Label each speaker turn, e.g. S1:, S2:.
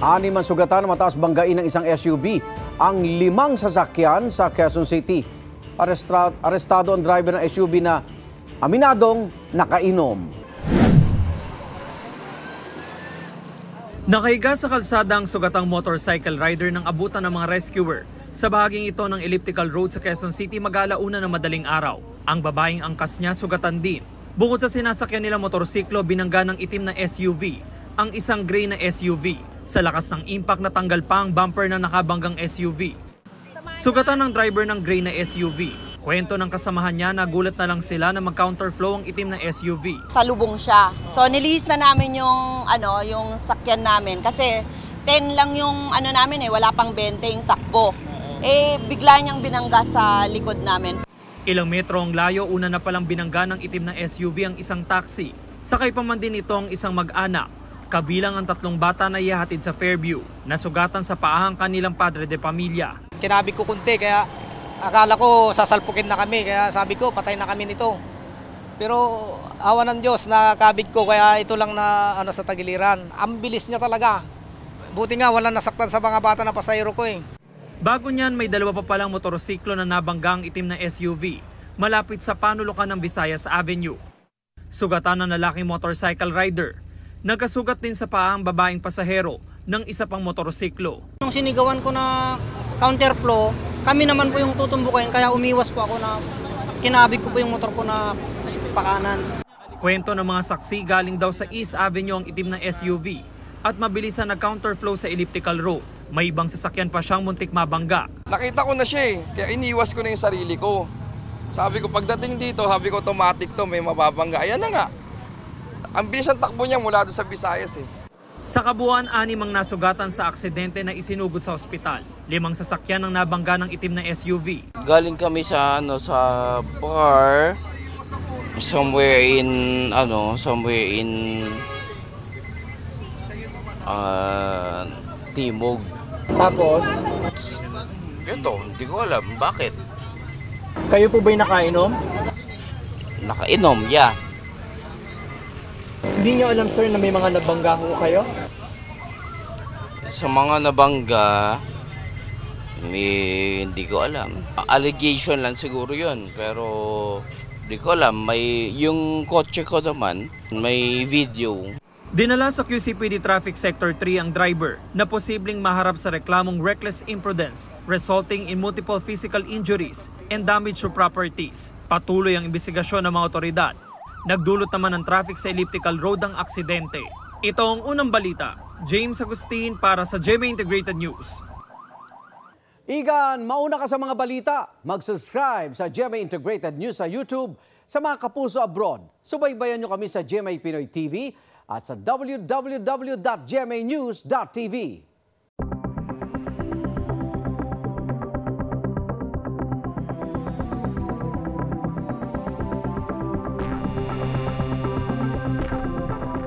S1: 6 ang sugatan mataas banggain ng isang SUV ang 5 sasakyan sa Quezon City. Arestado ang driver ng SUV na aminadong nakainom.
S2: Nakahiga sa kalsada ang sugatang motorcycle rider ng abutan ng mga rescuer sa bahaging ito ng Elliptical Road sa Quezon City mag-alauna ng madaling araw. Ang babaeng angkas niya sugatan din. Bukod sa sinasakyan nila motorsiklo, binangga ng itim na SUV ang isang gray na SUV. Sa lakas ng impact natanggal pa ang bumper na nakabanggang SUV. Sugatan ng driver ng gray na SUV. Kwento ng kasamahan niya, nagulat na lang sila na mag-counterflow ang itim na SUV.
S3: Salubong siya. So nilihis na namin yung sakyan namin kasi 10 lang yung namin wala pang 20 yung takbo. Bigla niyang binangga sa likod namin.
S2: Ilang metro ang layo, una na palang binangga ng itim na SUV ang isang taxi. Sakay pa man din ito ang isang mag-anak. Kabilang ang 3 bata na ihahatid sa Fairview, nasugatan sa paa ang kanilang padre de pamilya.
S4: Kinabig ko kunti kaya akala ko sasalpukin na kami, kaya sabi ko patay na kami nito. Pero awa ng Diyos, nakabig ko kaya ito lang na sa tagiliran. Ang bilis niya talaga. Buti nga walang nasaktan sa mga bata na pasahero ko .
S2: Bago niyan, may 2 pa palang motorsiklo na nabangga ang itim na SUV malapit sa panulukan ng Visayas Avenue. Sugatan ng lalaking motorcycle rider. Nagkasugat din sa paa ang babaeng pasahero ng isa pang motorsiklo.
S4: Nung sinigawan ko na counterflow, kami naman po yung tutumbukin kaya umiwas po ako na kinabig ko po yung motor ko na pakanan.
S2: Kwento ng mga saksi, galing daw sa East Avenue ang itim na SUV at mabilis na nag-counterflow sa Elliptical Road. May ibang sasakyan pa siyang muntik mabangga.
S5: Nakita ko na siya kaya iniwas ko na yung sarili ko. Sabi ko pagdating dito, sabi ko automatic to, may mababangga. Ayan na nga. Ang bilis ang takbo niya mula doon sa Visayas .
S2: Sa kabuuan, 6 ang nasugatan sa aksidente na isinugod sa ospital. 5 sasakyan ang nabangga ng itim na SUV.
S6: Galing kami sa sa bar somewhere in Timog.
S7: Tapos,
S6: Ito, hindi ko alam bakit.
S7: kayo po ba'y nakainom?
S6: Nakainom, yeah.
S7: Hindi niyo alam sir na may mga nabangga ho kayo?
S6: Sa mga nabangga, hindi ko alam. Allegation lang siguro yun, pero hindi ko alam. Yung kotse ko naman, may video.
S2: Dinala sa QCPD Traffic Sector 3 ang driver na posibleng maharap sa reklamong reckless imprudence resulting in multiple physical injuries and damage to properties. Patuloy ang investigasyon ng mga otoridad. Nagdulot naman ng traffic sa Elliptical Road ang aksidente. Ito ang unang balita. James Agustin para sa GMA Integrated News.
S1: Igan, mauna ka sa mga balita. Mag-subscribe sa GMA Integrated News sa YouTube. Sa mga kapuso abroad, subaybayan nyo kami sa GMA Pinoy TV at sa www.gmanews.tv.